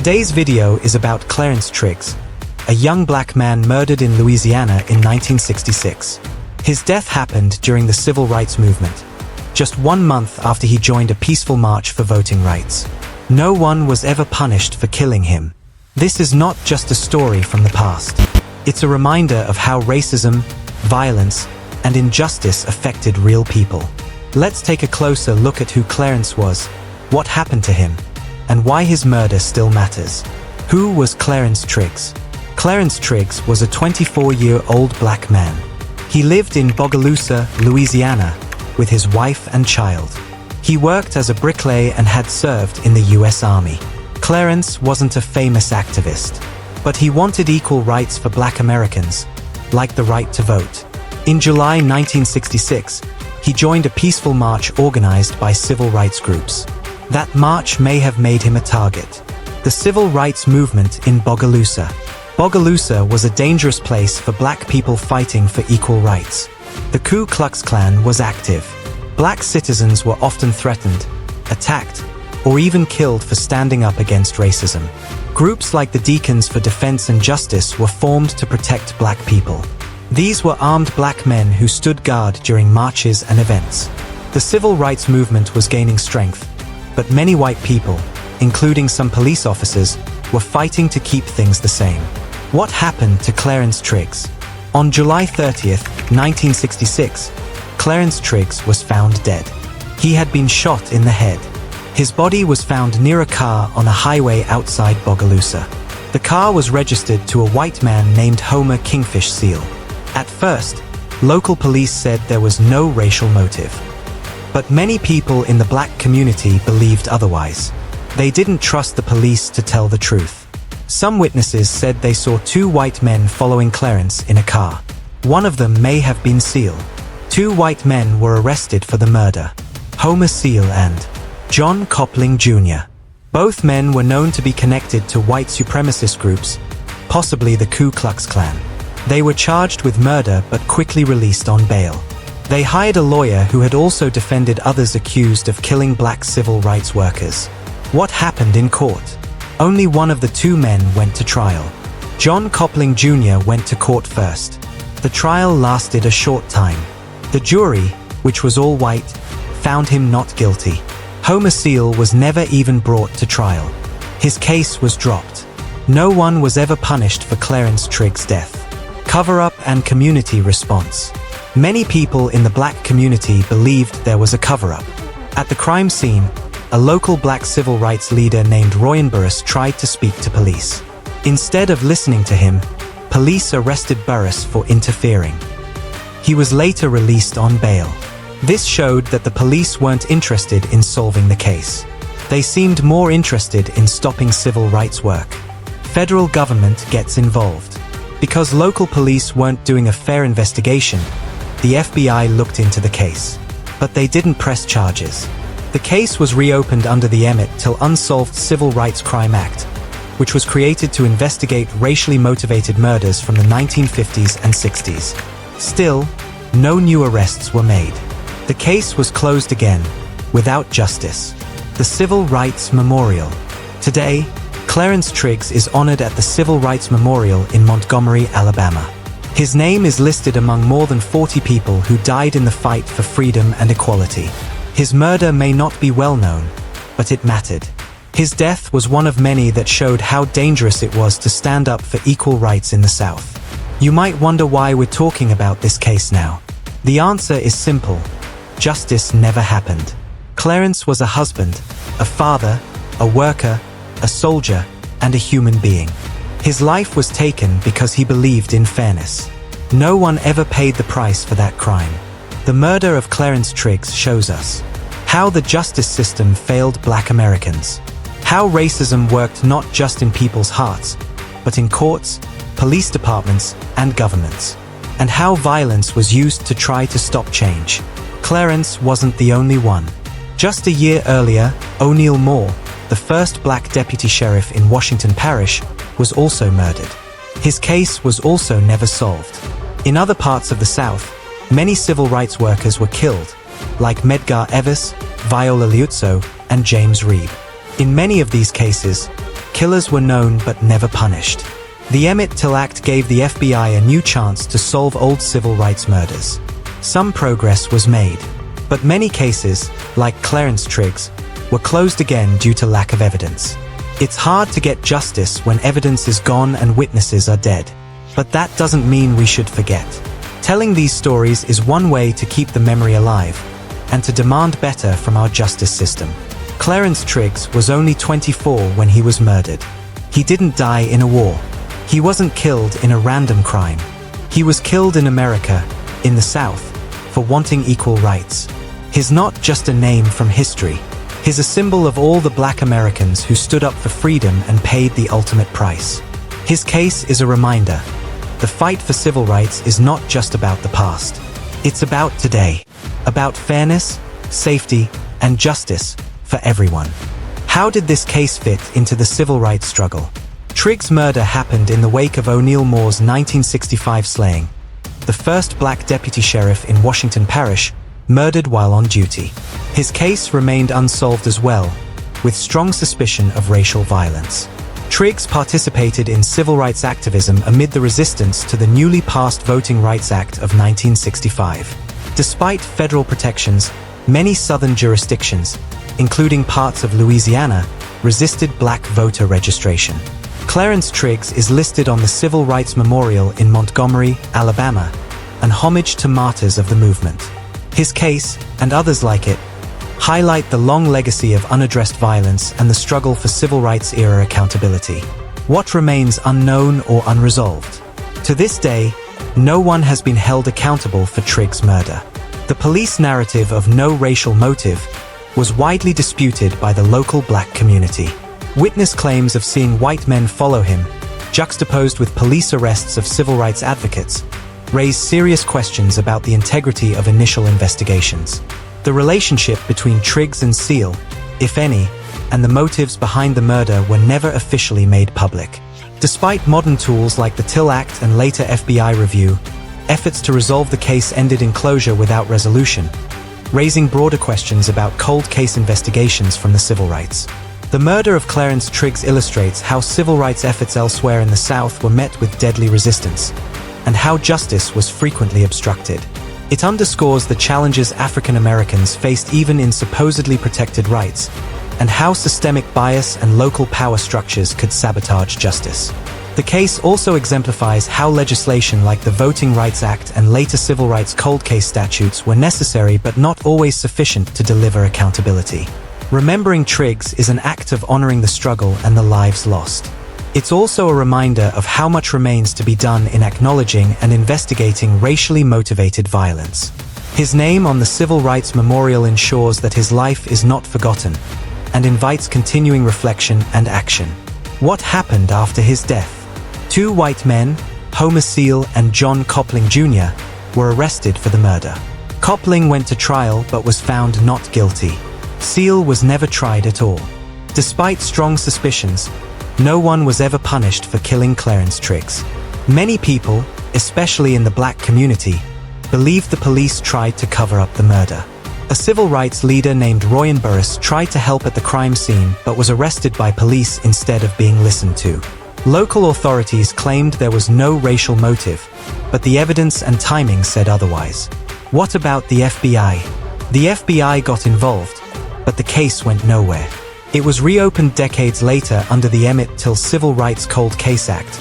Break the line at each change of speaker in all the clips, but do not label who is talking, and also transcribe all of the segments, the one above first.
Today's video is about Clarence Triggs, a young black man murdered in Louisiana in 1966. His death happened during the Civil Rights Movement, just 1 month after he joined a peaceful march for voting rights. No one was ever punished for killing him. This is not just a story from the past. It's a reminder of how racism, violence, and injustice affected real people. Let's take a closer look at who Clarence was, what happened to him, and why his murder still matters. Who was Clarence Triggs? Clarence Triggs was a 24-year-old black man. He lived in Bogalusa, Louisiana, with his wife and child. He worked as a bricklayer and had served in the U.S. Army. Clarence wasn't a famous activist, but he wanted equal rights for black Americans, like the right to vote. In July 1966, he joined a peaceful march organized by civil rights groups. That march may have made him a target. The civil rights movement in Bogalusa. Bogalusa was a dangerous place for black people fighting for equal rights. The Ku Klux Klan was active. Black citizens were often threatened, attacked, or even killed for standing up against racism. Groups like the Deacons for Defense and Justice were formed to protect black people. These were armed black men who stood guard during marches and events. The civil rights movement was gaining strength, but many white people, including some police officers, were fighting to keep things the same. What happened to Clarence Triggs? On July 30th, 1966, Clarence Triggs was found dead. He had been shot in the head. His body was found near a car on a highway outside Bogalusa. The car was registered to a white man named Homer Kingfish Seal. At first, local police said there was no racial motive. But many people in the black community believed otherwise. They didn't trust the police to tell the truth. Some witnesses said they saw 2 white men following Clarence in a car. One of them may have been Seal. 2 white men were arrested for the murder: Homer Seal and John Coupling Jr. Both men were known to be connected to white supremacist groups, possibly the Ku Klux Klan. They were charged with murder but quickly released on bail. They hired a lawyer who had also defended others accused of killing black civil rights workers. What happened in court? Only one of the 2 men went to trial. John Coupling Jr. went to court first. The trial lasted a short time. The jury, which was all white, found him not guilty. Homer Seal was never even brought to trial. His case was dropped. No one was ever punished for Clarence Triggs' death. Cover-up and community response. Many people in the black community believed there was a cover-up. At the crime scene, a local black civil rights leader named Roy Burris tried to speak to police. Instead of listening to him, police arrested Burris for interfering. He was later released on bail. This showed that the police weren't interested in solving the case. They seemed more interested in stopping civil rights work. Federal government gets involved. Because local police weren't doing a fair investigation, the FBI looked into the case. But they didn't press charges. The case was reopened under the Unsolved Civil Rights Crime Act, which was created to investigate racially motivated murders from the 1950s and 60s. Still, no new arrests were made. The case was closed again, without justice. The Civil Rights Memorial. Today, Clarence Triggs is honored at the Civil Rights Memorial in Montgomery, Alabama. His name is listed among more than 40 people who died in the fight for freedom and equality. His murder may not be well known, but it mattered. His death was one of many that showed how dangerous it was to stand up for equal rights in the South. You might wonder why we're talking about this case now. The answer is simple. Justice never happened. Clarence was a husband, a father, a worker, a soldier, and a human being. His life was taken because he believed in fairness. No one ever paid the price for that crime. The murder of Clarence Triggs shows us how the justice system failed black Americans, how racism worked not just in people's hearts, but in courts, police departments, and governments, and how violence was used to try to stop change. Clarence wasn't the only one. Just a year earlier, O'Neal Moore, the first black deputy sheriff in Washington Parish, was also murdered. His case was also never solved. In other parts of the South, many civil rights workers were killed, like Medgar Evers, Viola Liuzzo, and James Reeb. In many of these cases, Killers were known but never punished. The Emmett Till Act gave the FBI a new chance to solve old civil rights murders. Some progress was made, but many cases, like Clarence Triggs, were closed again due to lack of evidence. It's hard to get justice when evidence is gone and witnesses are dead. But that doesn't mean we should forget. Telling these stories is one way to keep the memory alive and to demand better from our justice system. Clarence Triggs was only 24 when he was murdered. He didn't die in a war. He wasn't killed in a random crime. He was killed in America, in the South, for wanting equal rights. He's not just a name from history. He's a symbol of all the Black Americans who stood up for freedom and paid the ultimate price. His case is a reminder. The fight for civil rights is not just about the past. It's about today. About fairness, safety, and justice for everyone. How did this case fit into the civil rights struggle? Triggs' murder happened in the wake of O'Neal Moore's 1965 slaying, the first Black deputy sheriff in Washington Parish, murdered while on duty. His case remained unsolved as well, with strong suspicion of racial violence. Triggs participated in civil rights activism amid the resistance to the newly passed Voting Rights Act of 1965. Despite federal protections, many southern jurisdictions, including parts of Louisiana, resisted black voter registration. Clarence Triggs is listed on the Civil Rights Memorial in Montgomery, Alabama, an homage to martyrs of the movement. His case, and others like it, highlight the long legacy of unaddressed violence and the struggle for civil rights-era accountability. What remains unknown or unresolved? To this day, no one has been held accountable for Triggs' murder. The police narrative of no racial motive was widely disputed by the local black community. Witness claims of seeing white men follow him, juxtaposed with police arrests of civil rights advocates, raise serious questions about the integrity of initial investigations. The relationship between Triggs and Seal, if any, and the motives behind the murder were never officially made public. Despite modern tools like the Till Act and later FBI review, efforts to resolve the case ended in closure without resolution, raising broader questions about cold case investigations from the civil rights. The murder of Clarence Triggs illustrates how civil rights efforts elsewhere in the South were met with deadly resistance, and how justice was frequently obstructed. It underscores the challenges African Americans faced even in supposedly protected rights, and how systemic bias and local power structures could sabotage justice. The case also exemplifies how legislation like the Voting Rights Act and later civil rights cold case statutes were necessary but not always sufficient to deliver accountability. Remembering Triggs is an act of honoring the struggle and the lives lost. It's also a reminder of how much remains to be done in acknowledging and investigating racially motivated violence. His name on the Civil Rights Memorial ensures that his life is not forgotten, and invites continuing reflection and action. What happened after his death? 2 white men, Homer Seal and John Copling Jr., were arrested for the murder. Copling went to trial but was found not guilty. Seal was never tried at all. Despite strong suspicions, no one was ever punished for killing Clarence Triggs. Many people, especially in the black community, believed the police tried to cover up the murder. A civil rights leader named Royan Burris tried to help at the crime scene but was arrested by police instead of being listened to. Local authorities claimed there was no racial motive, but the evidence and timing said otherwise. What about the FBI? The FBI got involved, but the case went nowhere. It was reopened decades later under the Emmett Till Civil Rights Cold Case Act,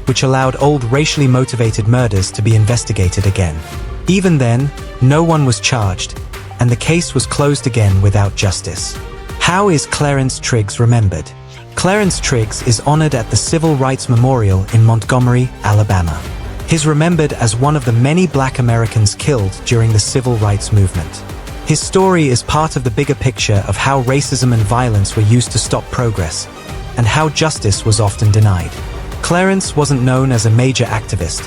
which allowed old racially motivated murders to be investigated again. Even then, no one was charged, and the case was closed again without justice. How is Clarence Triggs remembered? Clarence Triggs is honored at the Civil Rights Memorial in Montgomery, Alabama. He's remembered as one of the many black Americans killed during the civil rights movement. His story is part of the bigger picture of how racism and violence were used to stop progress, and how justice was often denied. Clarence wasn't known as a major activist,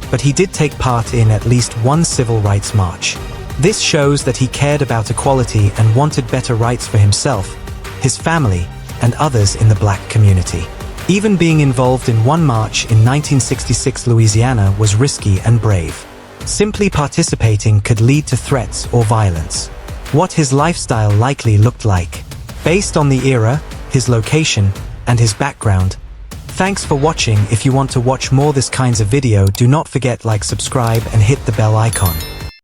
but he did take part in at least one civil rights march. This shows that he cared about equality and wanted better rights for himself, his family, and others in the black community. Even being involved in one march in 1966 Louisiana was risky and brave. Simply participating could lead to threats or violence. What his lifestyle likely looked like. Based on the era, his location, and his background. Thanks for watching. If you want to watch more this kinds of video, do not forget like, subscribe and hit the bell icon.